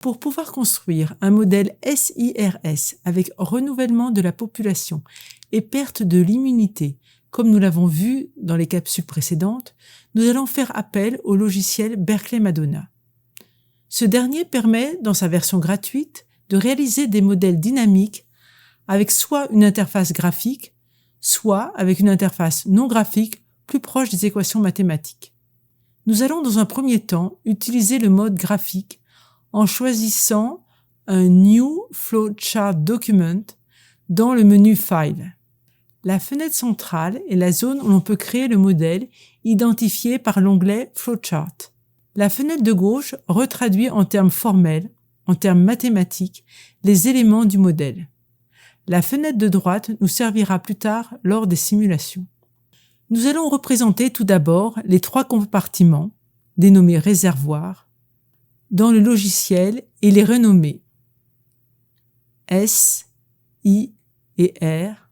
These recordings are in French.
Pour pouvoir construire un modèle SIRS avec renouvellement de la population et perte de l'immunité, comme nous l'avons vu dans les capsules précédentes, nous allons faire appel au logiciel Berkeley Madonna. Ce dernier permet, dans sa version gratuite, de réaliser des modèles dynamiques avec soit une interface graphique, soit avec une interface non graphique plus proche des équations mathématiques. Nous allons dans un premier temps utiliser le mode graphique en choisissant un New Flowchart Document dans le menu File. La fenêtre centrale est la zone où l'on peut créer le modèle identifié par l'onglet Flowchart. La fenêtre de gauche retraduit en termes formels, en termes mathématiques, les éléments du modèle. La fenêtre de droite nous servira plus tard lors des simulations. Nous allons représenter tout d'abord les 3 compartiments, dénommés réservoirs, dans le logiciel et les renommer S, I et R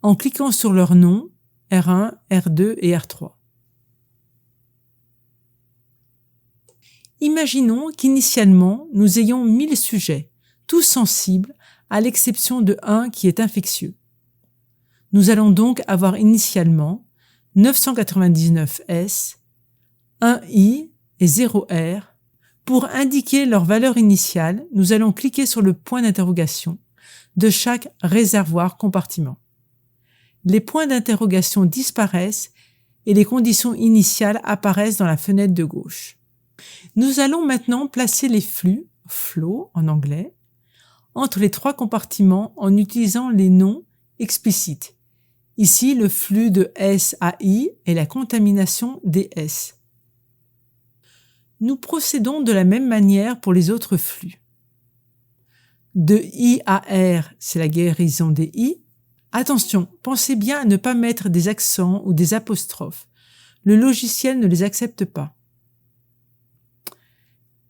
en cliquant sur leurs noms R1, R2 et R3. Imaginons qu'initialement nous ayons 1000 sujets, tous sensibles à l'exception de un qui est infectieux. Nous allons donc avoir initialement 999 S, 1 I et 0 R. Pour indiquer leur valeur initiale, nous allons cliquer sur le point d'interrogation de chaque réservoir compartiment. Les points d'interrogation disparaissent et les conditions initiales apparaissent dans la fenêtre de gauche. Nous allons maintenant placer les flux, flow en anglais, entre les 3 compartiments en utilisant les noms explicites. Ici, le flux de S à I est la contamination des S. Nous procédons de la même manière pour les autres flux. De I à R, c'est la guérison des I. Attention, pensez bien à ne pas mettre des accents ou des apostrophes. Le logiciel ne les accepte pas.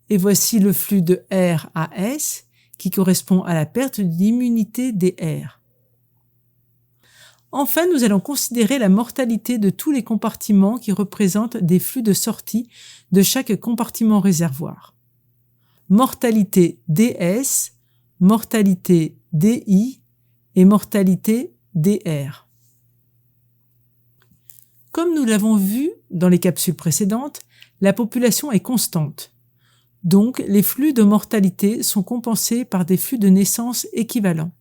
Et voici le flux de R à S, qui correspond à la perte d'immunité des R. Enfin, nous allons considérer la mortalité de tous les compartiments qui représentent des flux de sortie de chaque compartiment réservoir. Mortalité DS, mortalité DI et mortalité DR. Comme nous l'avons vu dans les capsules précédentes, la population est constante. Donc, les flux de mortalité sont compensés par des flux de naissance équivalents.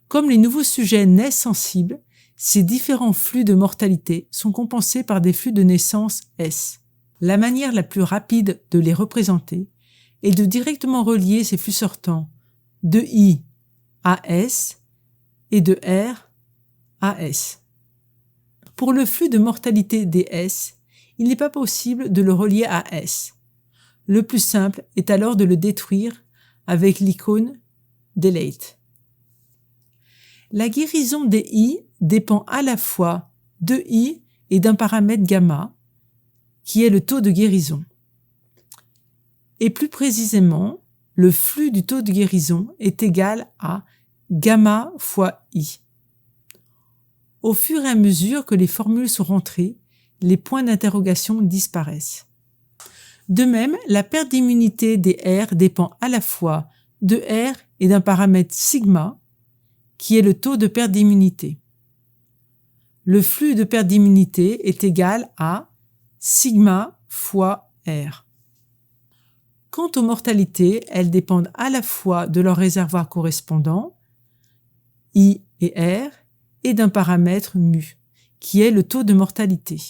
Comme les nouveaux sujets naissent sensibles, ces différents flux de mortalité sont compensés par des flux de naissance S. La manière la plus rapide de les représenter est de directement relier ces flux sortants de I à S et de R à S. Pour le flux de mortalité DS, il n'est pas possible de le relier à S. Le plus simple est alors de le détruire avec l'icône Delete. La guérison des I dépend à la fois de I et d'un paramètre gamma, qui est le taux de guérison. Et plus précisément, le flux du taux de guérison est égal à gamma fois I. Au fur et à mesure que les formules sont rentrées, les points d'interrogation disparaissent. De même, la perte d'immunité des R dépend à la fois de R et d'un paramètre sigma, qui est le taux de perte d'immunité. Le flux de perte d'immunité est égal à sigma fois R. Quant aux mortalités, elles dépendent à la fois de leur réservoir correspondant, I et R, et d'un paramètre mu, qui est le taux de mortalité.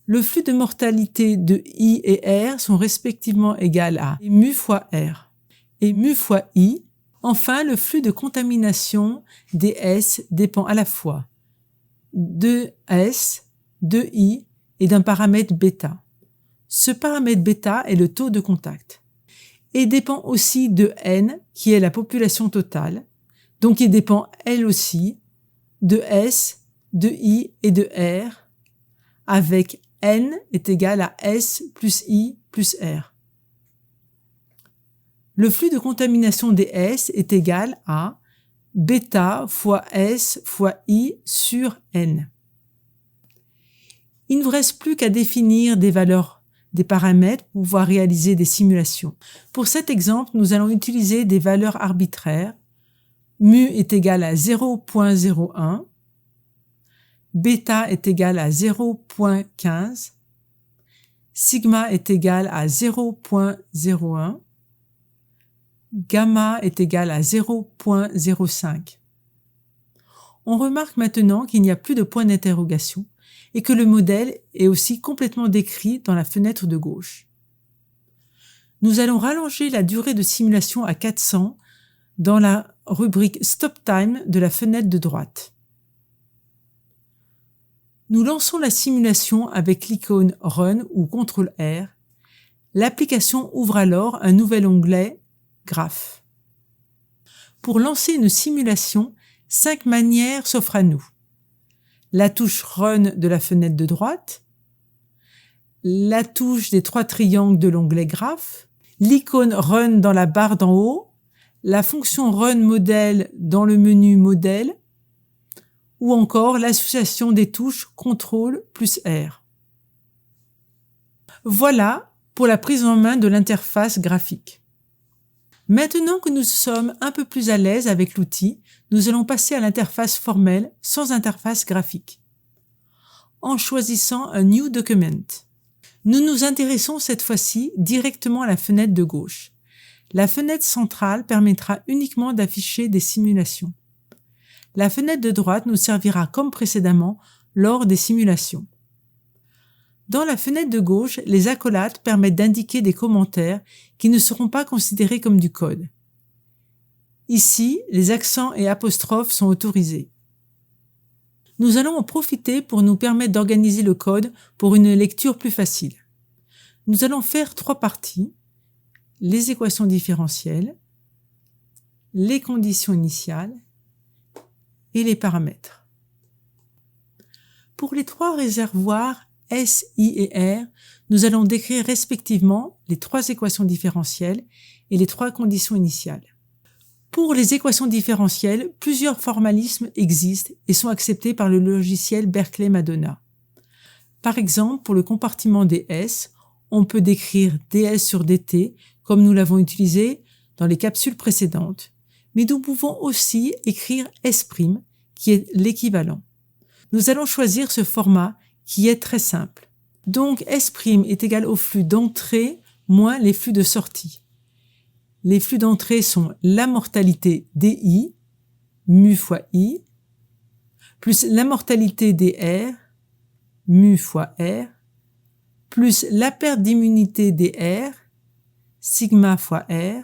Le flux de mortalité de I et R sont respectivement égales à mu fois R et mu fois I. Enfin, le flux de contamination des S dépend à la fois de S, de I et d'un paramètre bêta. Ce paramètre bêta est le taux de contact et dépend aussi de N, qui est la population totale, donc il dépend elle aussi de S, de I et de R, avec N est égal à S plus I plus R. Le flux de contamination des S est égal à bêta fois S fois I sur N. Il ne vous reste plus qu'à définir des valeurs des paramètres pour pouvoir réaliser des simulations. Pour cet exemple, nous allons utiliser des valeurs arbitraires. Mu est égal à 0.01, bêta est égal à 0.15, sigma est égal à 0.01, gamma est égal à 0.05. On remarque maintenant qu'il n'y a plus de point d'interrogation et que le modèle est aussi complètement décrit dans la fenêtre de gauche. Nous allons rallonger la durée de simulation à 400 dans la rubrique Stop Time de la fenêtre de droite. Nous lançons la simulation avec l'icône Run ou CTRL-R. L'application ouvre alors un nouvel onglet Graph. Pour lancer une simulation, 5 manières s'offrent à nous. La touche Run de la fenêtre de droite, la touche des 3 triangles de l'onglet Graph, l'icône Run dans la barre d'en haut, la fonction Run Model dans le menu Modèle, ou encore l'association des touches CTRL plus R. Voilà pour la prise en main de l'interface graphique. Maintenant que nous sommes un peu plus à l'aise avec l'outil, nous allons passer à l'interface formelle sans interface graphique. En choisissant un New Document, nous nous intéressons cette fois-ci directement à la fenêtre de gauche. La fenêtre centrale permettra uniquement d'afficher des simulations. La fenêtre de droite nous servira comme précédemment lors des simulations. Dans la fenêtre de gauche, les accolades permettent d'indiquer des commentaires qui ne seront pas considérés comme du code. Ici, les accents et apostrophes sont autorisés. Nous allons en profiter pour nous permettre d'organiser le code pour une lecture plus facile. Nous allons faire 3 parties: les équations différentielles, les conditions initiales et les paramètres. Pour les 3 réservoirs S, I et R, nous allons décrire respectivement les 3 équations différentielles et les 3 conditions initiales. Pour les équations différentielles, plusieurs formalismes existent et sont acceptés par le logiciel Berkeley Madonna. Par exemple, pour le compartiment des S, on peut décrire ds sur dt comme nous l'avons utilisé dans les capsules précédentes, mais nous pouvons aussi écrire S', qui est l'équivalent. Nous allons choisir ce format qui est très simple. Donc S' est égal au flux d'entrée moins les flux de sortie. Les flux d'entrée sont la mortalité DI, mu fois I, plus la mortalité DR, mu fois R, plus la perte d'immunité DR, sigma fois R,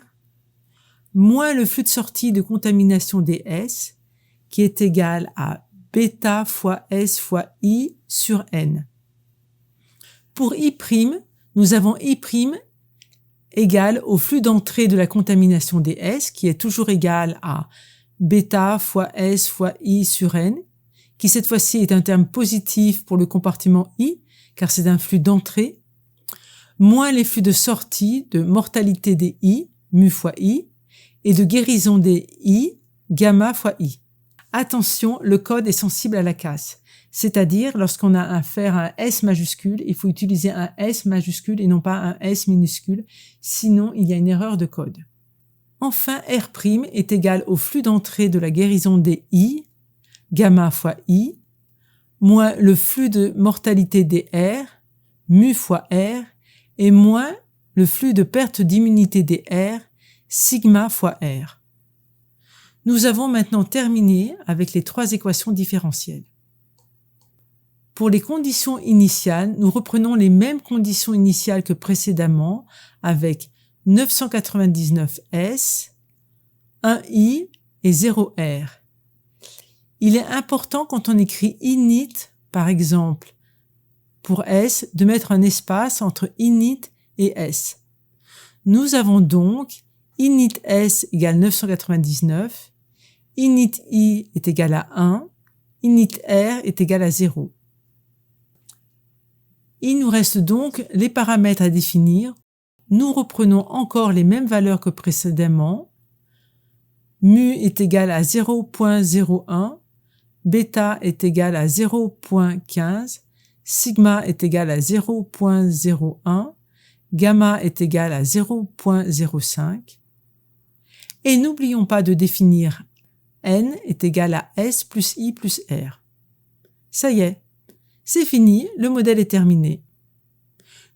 moins le flux de sortie de contamination DS, qui est égal à bêta fois S fois I sur N. Pour I', nous avons I' égal au flux d'entrée de la contamination DS, qui est toujours égal à bêta fois S fois I sur N, qui cette fois-ci est un terme positif pour le compartiment I, car c'est un flux d'entrée, moins les flux de sortie de mortalité des I, mu fois I, et de guérison des I, gamma fois I. Attention, le code est sensible à la casse, c'est-à-dire lorsqu'on a affaire à un S majuscule, il faut utiliser un S majuscule et non pas un S minuscule, sinon il y a une erreur de code. Enfin, R' est égal au flux d'entrée de la guérison des I, gamma fois I, moins le flux de mortalité des R, mu fois R, et moins le flux de perte d'immunité des R, sigma fois R. Nous avons maintenant terminé avec les 3 équations différentielles. Pour les conditions initiales, nous reprenons les mêmes conditions initiales que précédemment avec 999S, 1I et 0R. Il est important quand on écrit init, par exemple, pour S, de mettre un espace entre init et S. Nous avons donc init S égale 999, init I est égal à 1, init R est égal à 0. Il nous reste donc les paramètres à définir. Nous reprenons encore les mêmes valeurs que précédemment. Mu est égal à 0.01, bêta est égal à 0.15, sigma est égal à 0.01, gamma est égal à 0,05. Et n'oublions pas de définir n est égal à s plus i plus r. Ça y est, c'est fini, le modèle est terminé.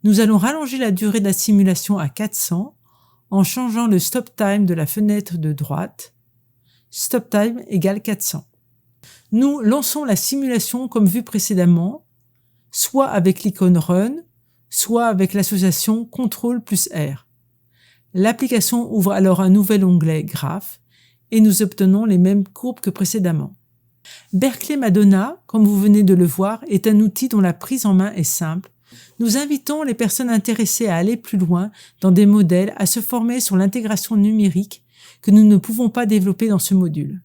Nous allons rallonger la durée de la simulation à 400 en changeant le stop time de la fenêtre de droite. Stop time égale 400. Nous lançons la simulation comme vu précédemment, soit avec l'icône Run, soit avec l'association CTRL plus R. L'application ouvre alors un nouvel onglet Graph et nous obtenons les mêmes courbes que précédemment. Berkeley Madonna, comme vous venez de le voir, est un outil dont la prise en main est simple. Nous invitons les personnes intéressées à aller plus loin dans des modèles, à se former sur l'intégration numérique que nous ne pouvons pas développer dans ce module.